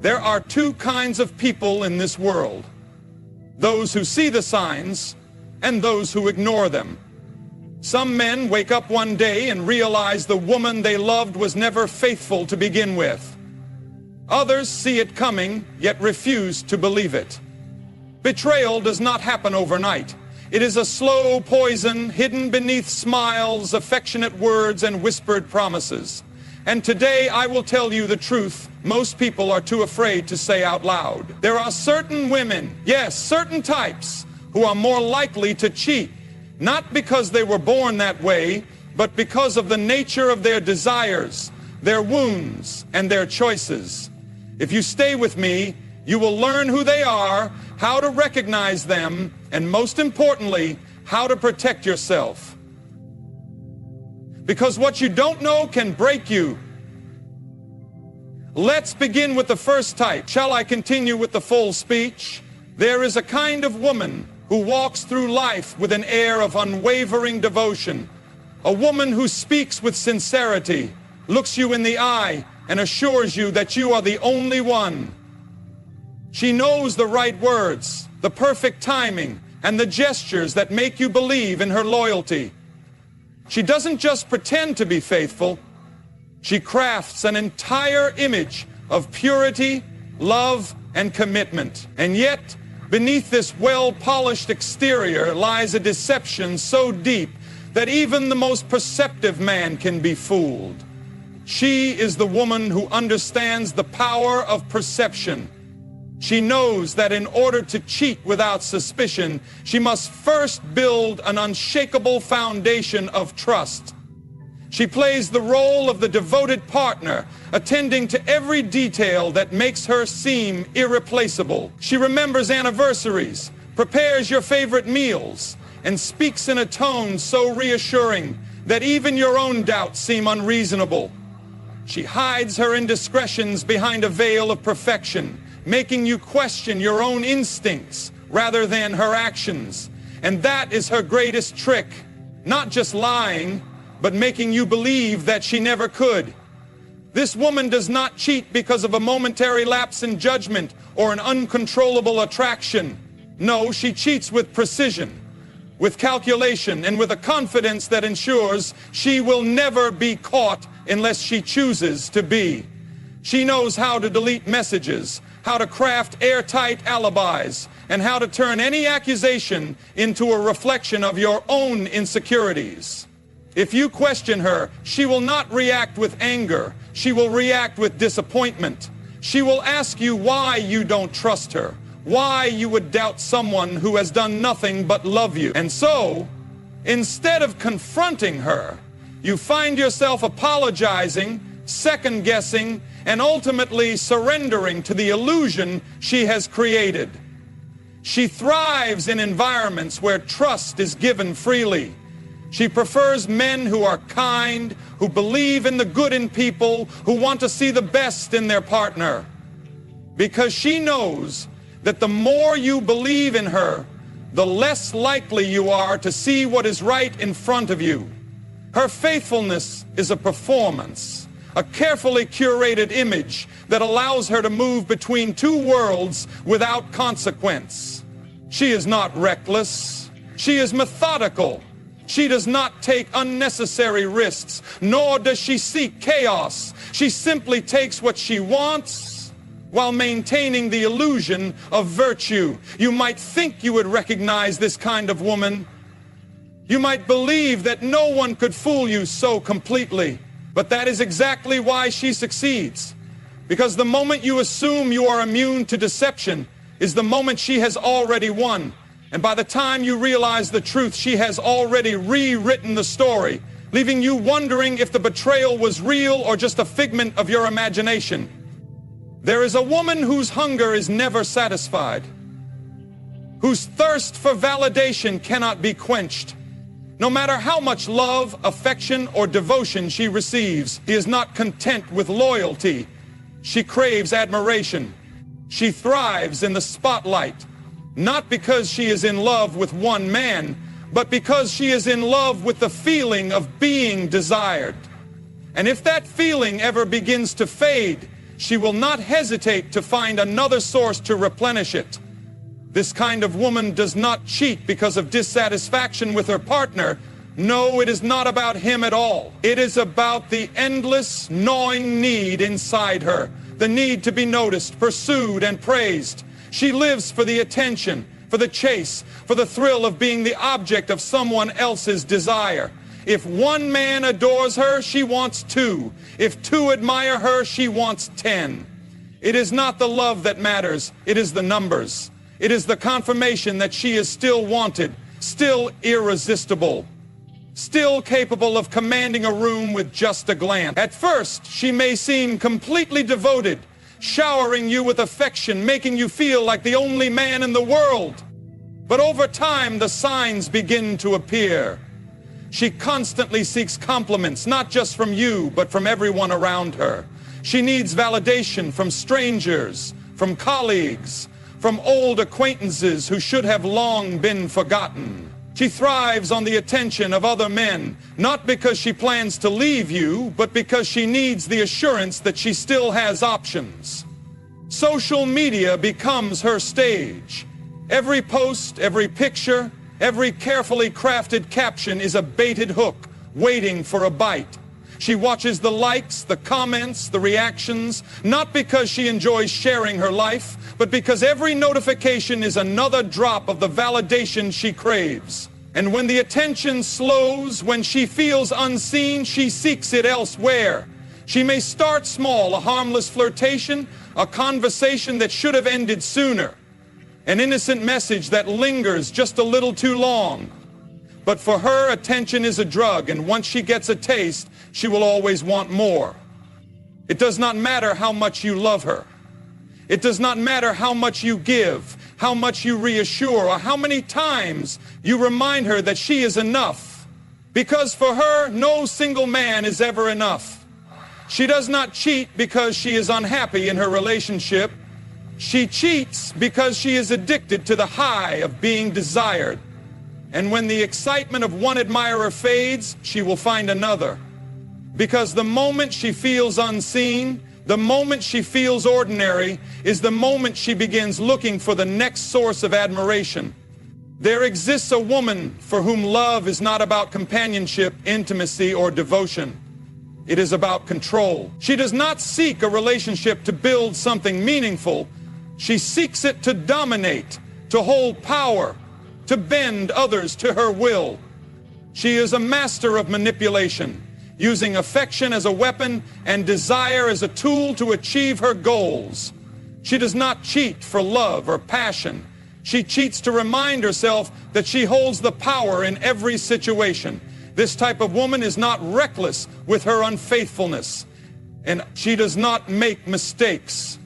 There are two kinds of people in this world: those who see the signs and those who ignore them. Some men wake up one day and realize the woman they loved was never faithful to begin with. Others see it coming, yet refuse to believe it. Betrayal does not happen overnight. It is a slow poison hidden beneath smiles, affectionate words, and whispered promises. And today I will tell you the truth most people are too afraid to say out loud. There are certain women, yes, certain types, who are more likely to cheat, not because they were born that way, but because of the nature of their desires, their wounds, and their choices. If you stay with me, you will learn who they are, how to recognize them, and most importantly, how to protect yourself. Because what you don't know can break you. Let's begin with the first type. Shall I continue with the full speech? There is a kind of woman who walks through life with an air of unwavering devotion. A woman who speaks with sincerity, looks you in the eye, and assures you that you are the only one. She knows the right words, the perfect timing, and the gestures that make you believe in her loyalty. She doesn't just pretend to be faithful. She crafts an entire image of purity, love, and commitment. And yet, beneath this well-polished exterior lies a deception so deep that even the most perceptive man can be fooled. She is the woman who understands the power of perception. She knows that in order to cheat without suspicion, she must first build an unshakable foundation of trust. She plays the role of the devoted partner, attending to every detail that makes her seem irreplaceable. She remembers anniversaries, prepares your favorite meals, and speaks in a tone so reassuring that even your own doubts seem unreasonable. She hides her indiscretions behind a veil of perfection, making you question your own instincts rather than her actions. And that is her greatest trick, not just lying, but making you believe that she never could. This woman does not cheat because of a momentary lapse in judgment or an uncontrollable attraction. No, she cheats with precision, with calculation, and with a confidence that ensures she will never be caught unless she chooses to be. She knows how to delete messages, how to craft airtight alibis, and how to turn any accusation into a reflection of your own insecurities. If you question her, she will not react with anger. She will react with disappointment. She will ask you why you don't trust her, why you would doubt someone who has done nothing but love you. And so, instead of confronting her, you find yourself apologizing, second-guessing, and ultimately surrendering to the illusion she has created. She thrives in environments where trust is given freely. She prefers men who are kind, who believe in the good in people, who want to see the best in their partner. Because she knows that the more you believe in her, the less likely you are to see what is right in front of you. Her faithfulness is a performance, a carefully curated image that allows her to move between two worlds without consequence. She is not reckless. She is methodical. She does not take unnecessary risks, nor does she seek chaos. She simply takes what she wants while maintaining the illusion of virtue. You might think you would recognize this kind of woman. You might believe that no one could fool you so completely. But that is exactly why she succeeds. Because the moment you assume you are immune to deception is the moment she has already won. And by the time you realize the truth, she has already rewritten the story, leaving you wondering if the betrayal was real or just a figment of your imagination. There is a woman whose hunger is never satisfied, whose thirst for validation cannot be quenched. No matter how much love, affection, or devotion she receives, she is not content with loyalty. She craves admiration. She thrives in the spotlight, not because she is in love with one man, but because she is in love with the feeling of being desired. And if that feeling ever begins to fade, she will not hesitate to find another source to replenish it. This kind of woman does not cheat because of dissatisfaction with her partner. No, it is not about him at all. It is about the endless, gnawing need inside her, the need to be noticed, pursued, and praised. She lives for the attention, for the chase, for the thrill of being the object of someone else's desire. If one man adores her, she wants two. If two admire her, she wants 10. It is not the love that matters, it is the numbers. It is the confirmation that she is still wanted, still irresistible, still capable of commanding a room with just a glance. At first, she may seem completely devoted, showering you with affection, making you feel like the only man in the world. But over time, the signs begin to appear. She constantly seeks compliments, not just from you, but from everyone around her. She needs validation from strangers, from colleagues, from old acquaintances who should have long been forgotten. She thrives on the attention of other men, not because she plans to leave you, but because she needs the assurance that she still has options. Social media becomes her stage. Every post, every picture, every carefully crafted caption is a baited hook, waiting for a bite. She watches the likes, the comments, the reactions, not because she enjoys sharing her life, but because every notification is another drop of the validation she craves. And when the attention slows, when she feels unseen, she seeks it elsewhere. She may start small, a harmless flirtation, a conversation that should have ended sooner, an innocent message that lingers just a little too long. But for her, attention is a drug, and once she gets a taste, she will always want more. It does not matter how much you love her. It does not matter how much you give, how much you reassure, or how many times you remind her that she is enough. Because for her, no single man is ever enough. She does not cheat because she is unhappy in her relationship. She cheats because she is addicted to the high of being desired. And when the excitement of one admirer fades, she will find another. Because the moment she feels unseen, the moment she feels ordinary, is the moment she begins looking for the next source of admiration. There exists a woman for whom love is not about companionship, intimacy, or devotion. It is about control. She does not seek a relationship to build something meaningful. She seeks it to dominate, to hold power, to bend others to her will. She is a master of manipulation, using affection as a weapon and desire as a tool to achieve her goals. She does not cheat for love or passion. She cheats to remind herself that she holds the power in every situation. This type of woman is not reckless with her unfaithfulness, and she does not make mistakes.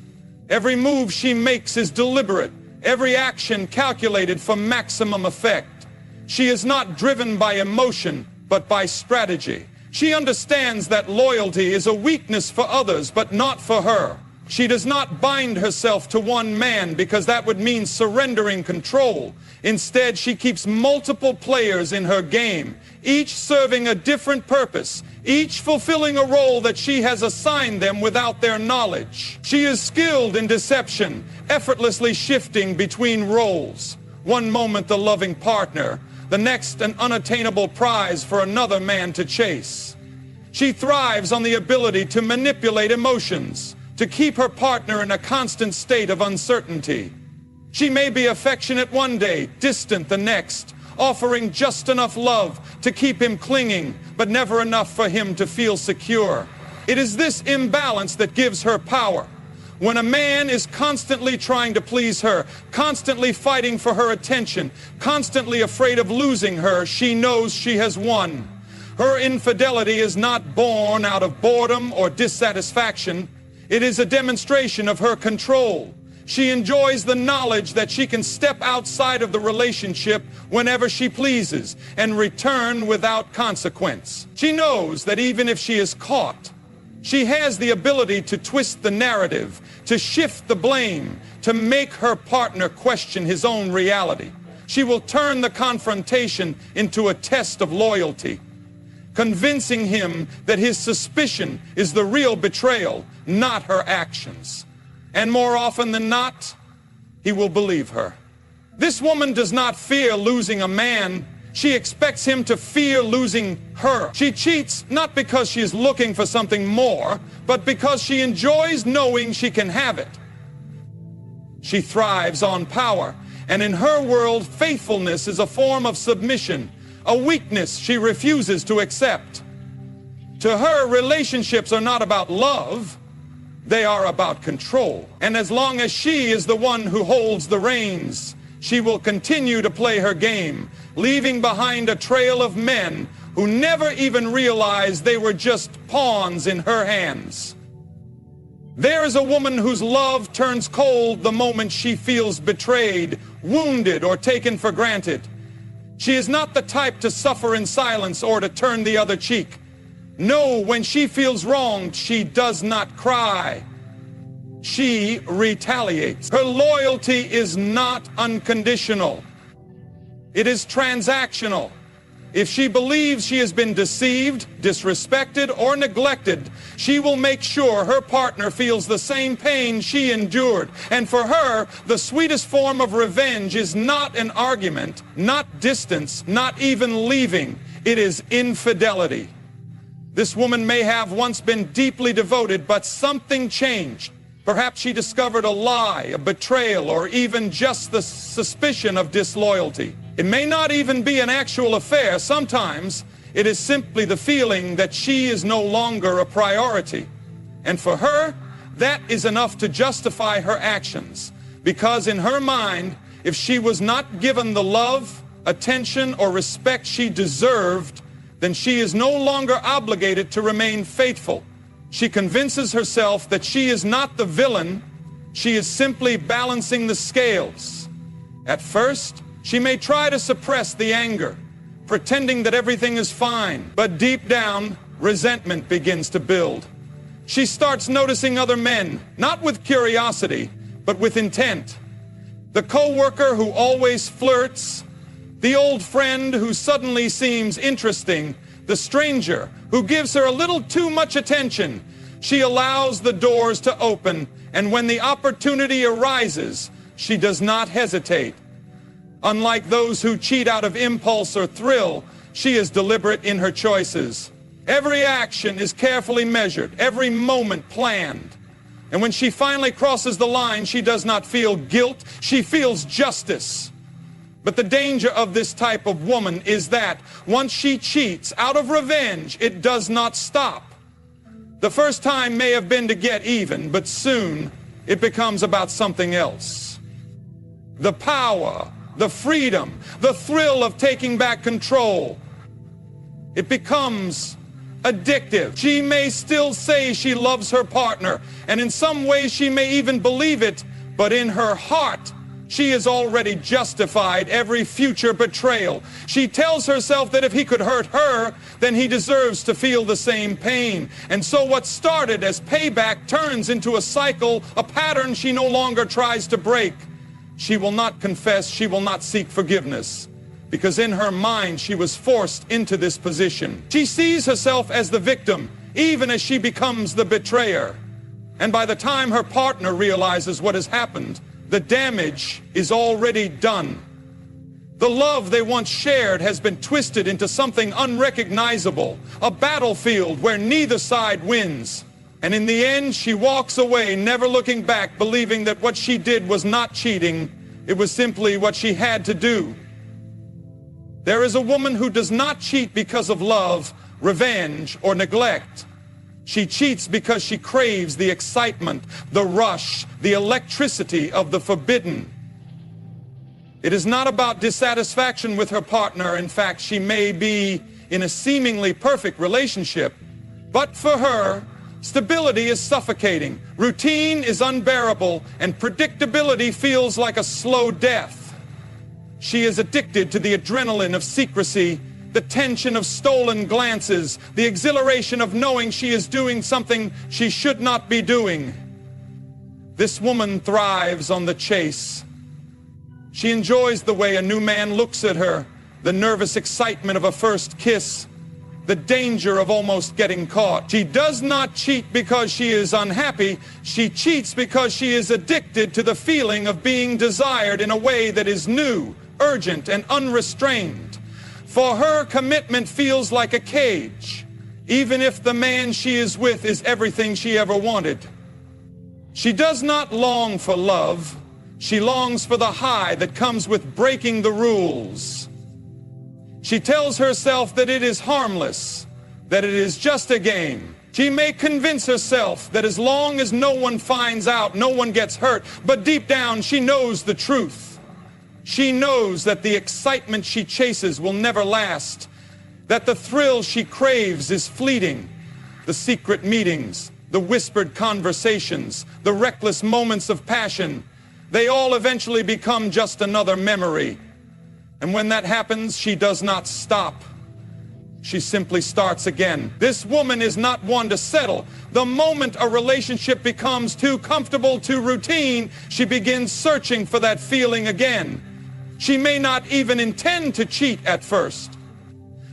Every move she makes is deliberate, every action calculated for maximum effect. She is not driven by emotion, but by strategy. She understands that loyalty is a weakness for others, but not for her. She does not bind herself to one man because that would mean surrendering control. Instead, she keeps multiple players in her game, each serving a different purpose, each fulfilling a role that she has assigned them without their knowledge. She is skilled in deception, effortlessly shifting between roles. One moment the loving partner, the next an unattainable prize for another man to chase. She thrives on the ability to manipulate emotions, to keep her partner in a constant state of uncertainty. She may be affectionate one day, distant the next, offering just enough love to keep him clinging, but never enough for him to feel secure. It is this imbalance that gives her power. When a man is constantly trying to please her, constantly fighting for her attention, constantly afraid of losing her, she knows she has won. Her infidelity is not born out of boredom or dissatisfaction. It is a demonstration of her control. She enjoys the knowledge that she can step outside of the relationship whenever she pleases and return without consequence. She knows that even if she is caught, she has the ability to twist the narrative, to shift the blame, to make her partner question his own reality. She will turn the confrontation into a test of loyalty. convincing him that his suspicion is the real betrayal, not her actions. And more often than not, he will believe her. This woman does not fear losing a man. She expects him to fear losing her. She cheats not because she is looking for something more, but because she enjoys knowing she can have it. She thrives on power, and in her world, faithfulness is a form of submission, a weakness she refuses to accept. To her, relationships are not about love, they are about control. And as long as she is the one who holds the reins, she will continue to play her game, leaving behind a trail of men who never even realized they were just pawns in her hands. There is a woman whose love turns cold the moment she feels betrayed, wounded, or taken for granted. She is not the type to suffer in silence or to turn the other cheek. No, when she feels wronged, she does not cry. She retaliates. Her loyalty is not unconditional. It is transactional. If she believes she has been deceived, disrespected, or neglected, she will make sure her partner feels the same pain she endured. And for her, the sweetest form of revenge is not an argument, not distance, not even leaving. It is infidelity. This woman may have once been deeply devoted, but something changed. Perhaps she discovered a lie, a betrayal, or even just the suspicion of disloyalty. It may not even be an actual affair. Sometimes it is simply the feeling that she is no longer a priority. And for her, that is enough to justify her actions. Because in her mind, if she was not given the love, attention, or respect she deserved, then she is no longer obligated to remain faithful. She convinces herself that she is not the villain, she is simply balancing the scales. At first, she may try to suppress the anger, pretending that everything is fine, but deep down, resentment begins to build. She starts noticing other men, not with curiosity, but with intent. The coworker who always flirts, the old friend who suddenly seems interesting, the stranger who gives her a little too much attention. She allows the doors to open, and when the opportunity arises, she does not hesitate. Unlike those who cheat out of impulse or thrill, she is deliberate in her choices. Every action is carefully measured, every moment planned. And when she finally crosses the line, she does not feel guilt, she feels justice. But the danger of this type of woman is that once she cheats out of revenge, it does not stop. The first time may have been to get even, but soon it becomes about something else. The power, the freedom, the thrill of taking back control. It becomes addictive. She may still say she loves her partner, and in some ways she may even believe it, but in her heart, she has already justified every future betrayal. She tells herself that if he could hurt her, then he deserves to feel the same pain. And so what started as payback turns into a cycle, a pattern she no longer tries to break. She will not confess, she will not seek forgiveness, because in her mind she was forced into this position. She sees herself as the victim, even as she becomes the betrayer. And by the time her partner realizes what has happened, the damage is already done. The love they once shared has been twisted into something unrecognizable, a battlefield where neither side wins. And in the end, she walks away, never looking back, believing that what she did was not cheating, it was simply what she had to do. There is a woman who does not cheat because of love, revenge, or neglect. She cheats because she craves the excitement, the rush, the electricity of the forbidden. It is not about dissatisfaction with her partner. In fact, she may be in a seemingly perfect relationship, but for her, stability is suffocating, routine is unbearable, and predictability feels like a slow death. She is addicted to the adrenaline of secrecy, the tension of stolen glances, the exhilaration of knowing she is doing something she should not be doing. This woman thrives on the chase. She enjoys the way a new man looks at her, the nervous excitement of a first kiss, the danger of almost getting caught. She does not cheat because she is unhappy. She cheats because she is addicted to the feeling of being desired in a way that is new, urgent, and unrestrained. For her, commitment feels like a cage, even if the man she is with is everything she ever wanted. She does not long for love. She longs for the high that comes with breaking the rules. She tells herself that it is harmless, that it is just a game. She may convince herself that as long as no one finds out, no one gets hurt, but deep down she knows the truth. She knows that the excitement she chases will never last, that the thrill she craves is fleeting. The secret meetings, the whispered conversations, the reckless moments of passion, they all eventually become just another memory. And when that happens, she does not stop. She simply starts again. This woman is not one to settle. The moment a relationship becomes too comfortable, too routine, she begins searching for that feeling again. She may not even intend to cheat at first.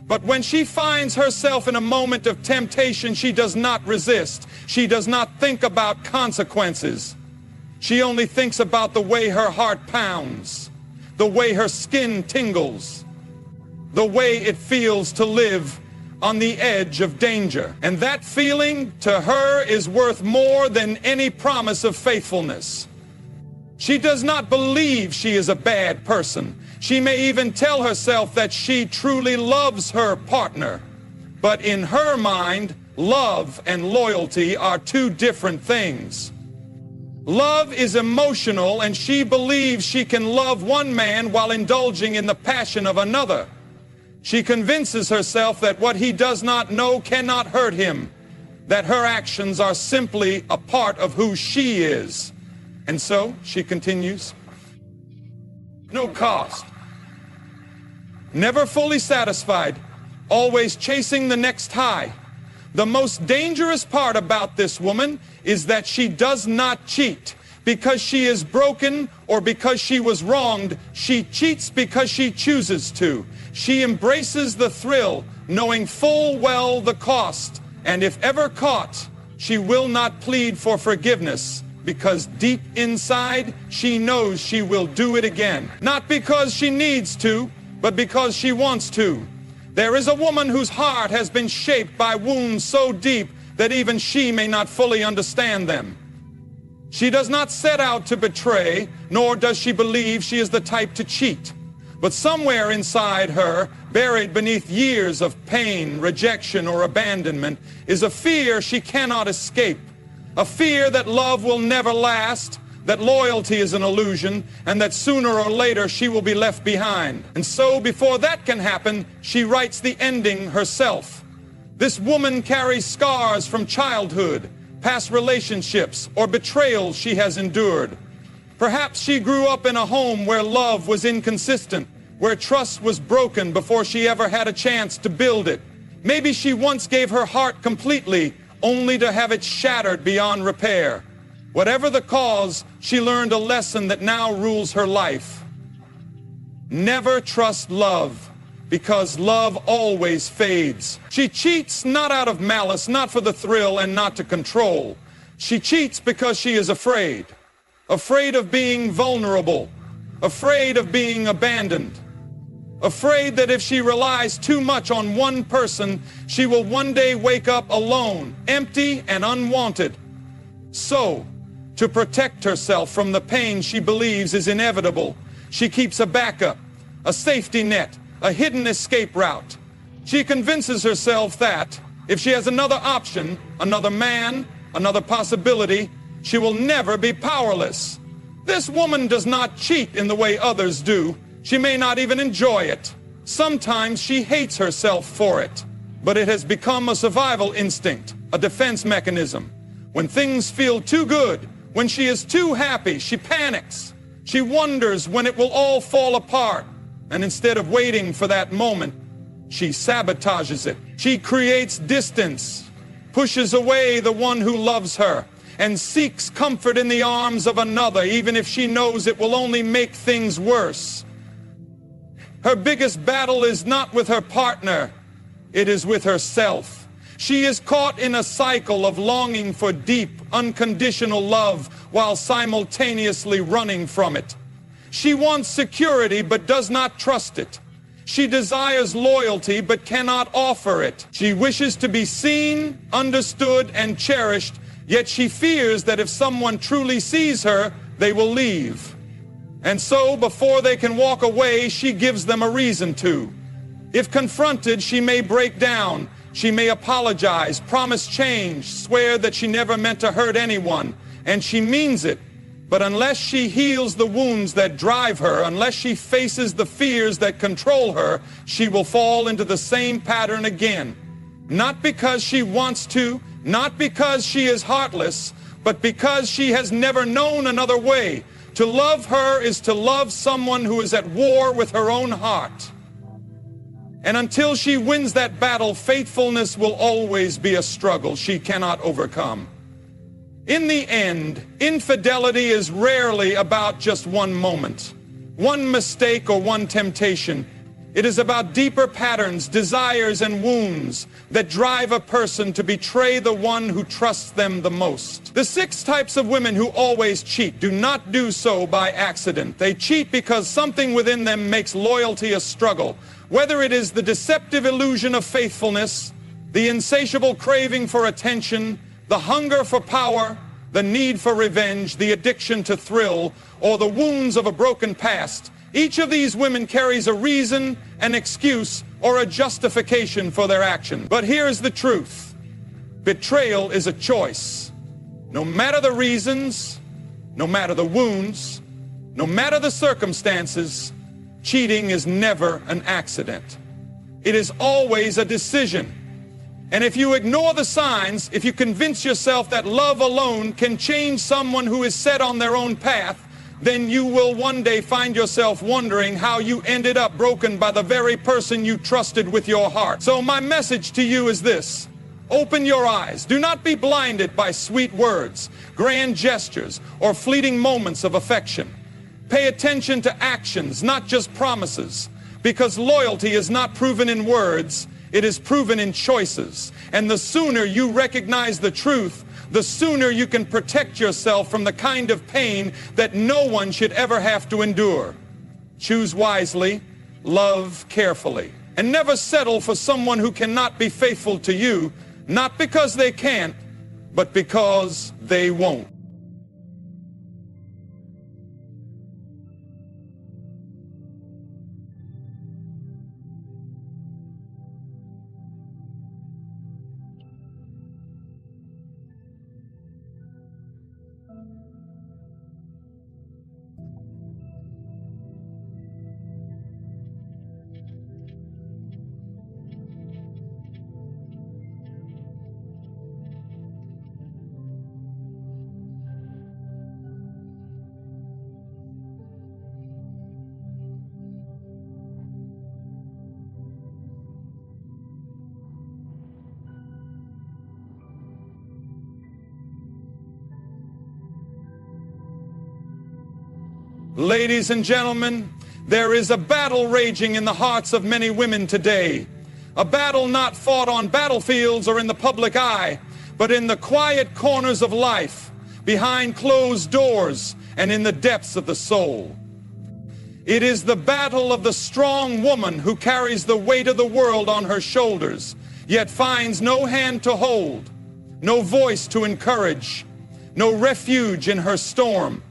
But when she finds herself in a moment of temptation, she does not resist. She does not think about consequences. She only thinks about the way her heart pounds, the way her skin tingles, the way it feels to live on the edge of danger. And that feeling to her is worth more than any promise of faithfulness. She does not believe she is a bad person. She may even tell herself that she truly loves her partner. But in her mind, love and loyalty are two different things. Love is emotional, and she believes she can love one man while indulging in the passion of another. She convinces herself that what he does not know cannot hurt him, that her actions are simply a part of who she is. And so, she continues, no cost. Never fully satisfied, always chasing the next high. The most dangerous part about this woman is that she does not cheat because she is broken or because she was wronged. She cheats because she chooses to. She embraces the thrill, knowing full well the cost. And if ever caught, she will not plead for forgiveness because deep inside, she knows she will do it again. Not because she needs to, but because she wants to. There is a woman whose heart has been shaped by wounds so deep that even she may not fully understand them. She does not set out to betray, nor does she believe she is the type to cheat. But somewhere inside her, buried beneath years of pain, rejection, or abandonment, is a fear she cannot escape. A fear that love will never last, that loyalty is an illusion, and that sooner or later she will be left behind. And so before that can happen, she writes the ending herself. This woman carries scars from childhood, past relationships, or betrayals she has endured. Perhaps she grew up in a home where love was inconsistent, where trust was broken before she ever had a chance to build it. Maybe she once gave her heart completely, only to have it shattered beyond repair. Whatever the cause, she learned a lesson that now rules her life. Never trust love, because love always fades. She cheats not out of malice, not for the thrill, and not to control. She cheats because she is afraid. Afraid of being vulnerable. Afraid of being abandoned. Afraid that if she relies too much on one person, she will one day wake up alone, empty and unwanted. So, to protect herself from the pain she believes is inevitable, she keeps a backup, a safety net, a hidden escape route. She convinces herself that if she has another option, another man, another possibility, she will never be powerless. This woman does not cheat in the way others do. She may not even enjoy it. Sometimes she hates herself for it. But it has become a survival instinct, a defense mechanism. When things feel too good, when she is too happy, she panics. She wonders when it will all fall apart. And instead of waiting for that moment, she sabotages it. She creates distance, pushes away the one who loves her, and seeks comfort in the arms of another, even if she knows it will only make things worse. Her biggest battle is not with her partner, it is with herself. She is caught in a cycle of longing for deep, unconditional love while simultaneously running from it. She wants security but does not trust it. She desires loyalty but cannot offer it. She wishes to be seen, understood, and cherished, yet she fears that if someone truly sees her, they will leave. And so, before they can walk away, she gives them a reason to. If confronted, she may break down. She may apologize, promise change, swear that she never meant to hurt anyone, and she means it. But unless she heals the wounds that drive her, unless she faces the fears that control her, she will fall into the same pattern again. Not because she wants to, not because she is heartless, but because she has never known another way. To love her is to love someone who is at war with her own heart. And until she wins that battle, faithfulness will always be a struggle she cannot overcome. In the end, infidelity is rarely about just one moment, one mistake or one temptation. It is about deeper patterns, desires, and wounds that drive a person to betray the one who trusts them the most. The 6 types of women who always cheat do not do so by accident. They cheat because something within them makes loyalty a struggle. Whether it is the deceptive illusion of faithfulness, the insatiable craving for attention, the hunger for power, the need for revenge, the addiction to thrill, or the wounds of a broken past, each of these women carries a reason, an excuse, or a justification for their action. But here's the truth. Betrayal is a choice. No matter the reasons, no matter the wounds, no matter the circumstances, cheating is never an accident. It is always a decision. And if you ignore the signs, if you convince yourself that love alone can change someone who is set on their own path, then you will one day find yourself wondering how you ended up broken by the very person you trusted with your heart. So my message to you is this. Open your eyes. Do not be blinded by sweet words, grand gestures, or fleeting moments of affection. Pay attention to actions, not just promises, because loyalty is not proven in words, it is proven in choices. And the sooner you recognize the truth, the sooner you can protect yourself from the kind of pain that no one should ever have to endure. Choose wisely, love carefully, and never settle for someone who cannot be faithful to you, not because they can't, but because they won't. Ladies and gentlemen, there is a battle raging in the hearts of many women today. A battle not fought on battlefields or in the public eye, but in the quiet corners of life, behind closed doors, and in the depths of the soul. It is the battle of the strong woman who carries the weight of the world on her shoulders, yet finds no hand to hold, no voice to encourage, no refuge in her storm.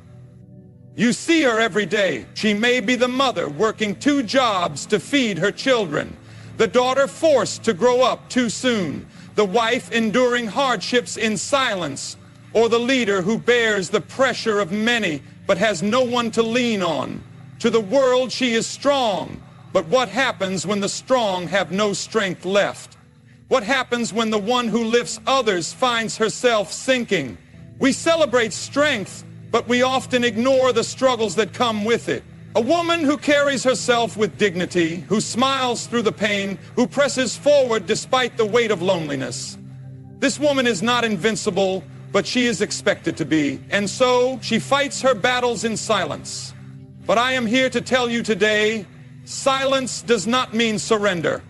You see her every day. She may be the mother working 2 jobs to feed her children, the daughter forced to grow up too soon, the wife enduring hardships in silence, or the leader who bears the pressure of many but has no one to lean on. To the world she is strong, but what happens when the strong have no strength left? What happens when the one who lifts others finds herself sinking? We celebrate strength, but we often ignore the struggles that come with it. A woman who carries herself with dignity, who smiles through the pain, who presses forward despite the weight of loneliness. This woman is not invincible, but she is expected to be. And so she fights her battles in silence. But I am here to tell you today, silence does not mean surrender.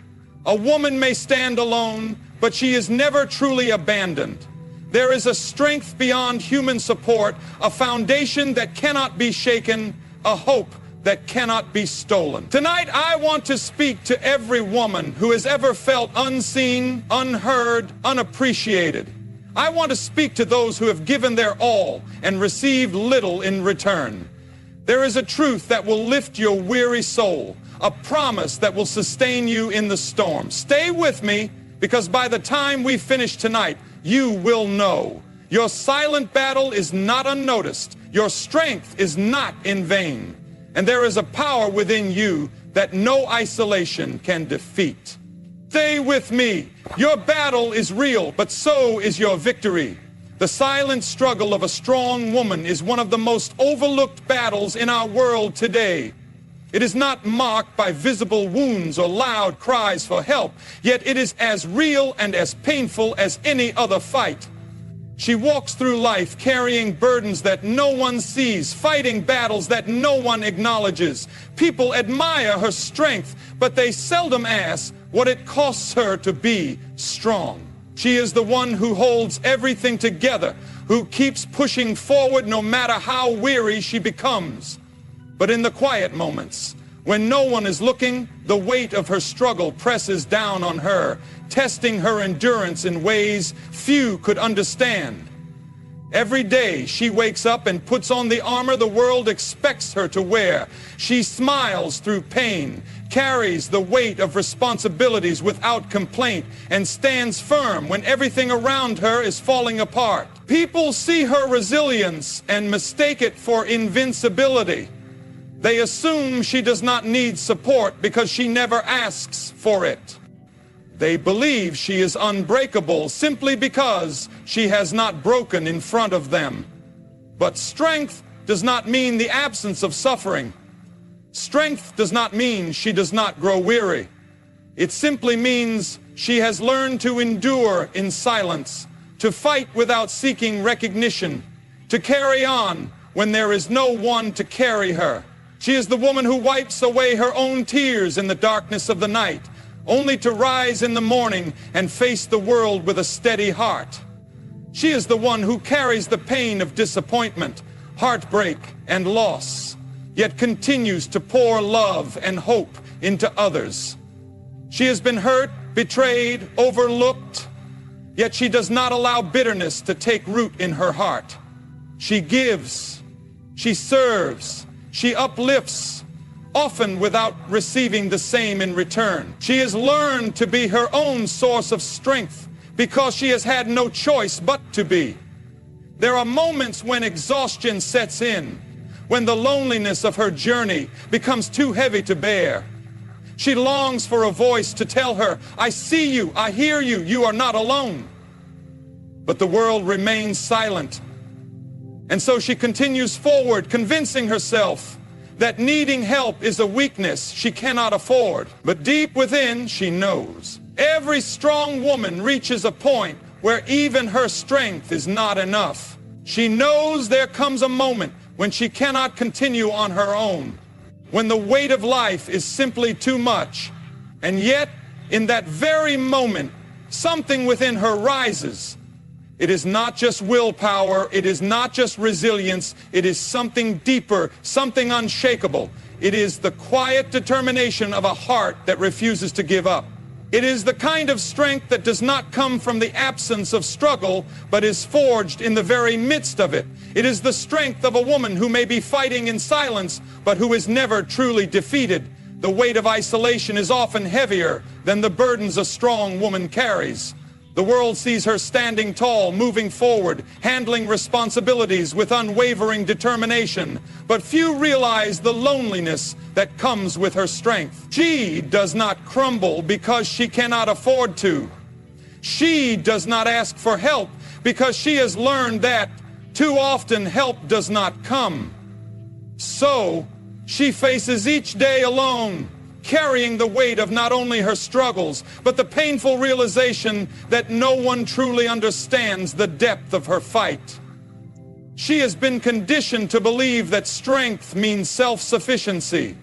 A woman may stand alone, but she is never truly abandoned. There is a strength beyond human support, a foundation that cannot be shaken, a hope that cannot be stolen. Tonight, I want to speak to every woman who has ever felt unseen, unheard, unappreciated. I want to speak to those who have given their all and received little in return. There is a truth that will lift your weary soul, a promise that will sustain you in the storm. Stay with me, because by the time we finish tonight, you will know. Your silent battle is not unnoticed. Your strength is not in vain. And there is a power within you that no isolation can defeat. Stay with me. Your battle is real, but so is your victory. The silent struggle of a strong woman is one of the most overlooked battles in our world today. It is not marked by visible wounds or loud cries for help, yet it is as real and as painful as any other fight. She walks through life carrying burdens that no one sees, fighting battles that no one acknowledges. People admire her strength, but they seldom ask what it costs her to be strong. She is the one who holds everything together, who keeps pushing forward no matter how weary she becomes. But in the quiet moments, when no one is looking, the weight of her struggle presses down on her, testing her endurance in ways few could understand. Every day she wakes up and puts on the armor the world expects her to wear. She smiles through pain, carries the weight of responsibilities without complaint, and stands firm when everything around her is falling apart. People see her resilience and mistake it for invincibility. They assume she does not need support because she never asks for it. They believe she is unbreakable simply because she has not broken in front of them. But strength does not mean the absence of suffering. Strength does not mean she does not grow weary. It simply means she has learned to endure in silence, to fight without seeking recognition, to carry on when there is no one to carry her. She is the woman who wipes away her own tears in the darkness of the night, only to rise in the morning and face the world with a steady heart. She is the one who carries the pain of disappointment, heartbreak, and loss, yet continues to pour love and hope into others. She has been hurt, betrayed, overlooked, yet she does not allow bitterness to take root in her heart. She gives, she serves, she uplifts, often without receiving the same in return. She has learned to be her own source of strength because she has had no choice but to be. There are moments when exhaustion sets in, when the loneliness of her journey becomes too heavy to bear. She longs for a voice to tell her, "I see you, I hear you, you are not alone." But the world remains silent. And so she continues forward, convincing herself that needing help is a weakness she cannot afford. But deep within, she knows. Every strong woman reaches a point where even her strength is not enough. She knows there comes a moment when she cannot continue on her own, when the weight of life is simply too much. And yet, in that very moment, something within her rises. It is not just willpower, it is not just resilience, it is something deeper, something unshakable. It is the quiet determination of a heart that refuses to give up. It is the kind of strength that does not come from the absence of struggle, but is forged in the very midst of it. It is the strength of a woman who may be fighting in silence, but who is never truly defeated. The weight of isolation is often heavier than the burdens a strong woman carries. The world sees her standing tall, moving forward, handling responsibilities with unwavering determination. But few realize the loneliness that comes with her strength. She does not crumble because she cannot afford to. She does not ask for help because she has learned that too often help does not come. So she faces each day alone, carrying the weight of not only her struggles, but the painful realization that no one truly understands the depth of her fight. She has been conditioned to believe that strength means self-sufficiency,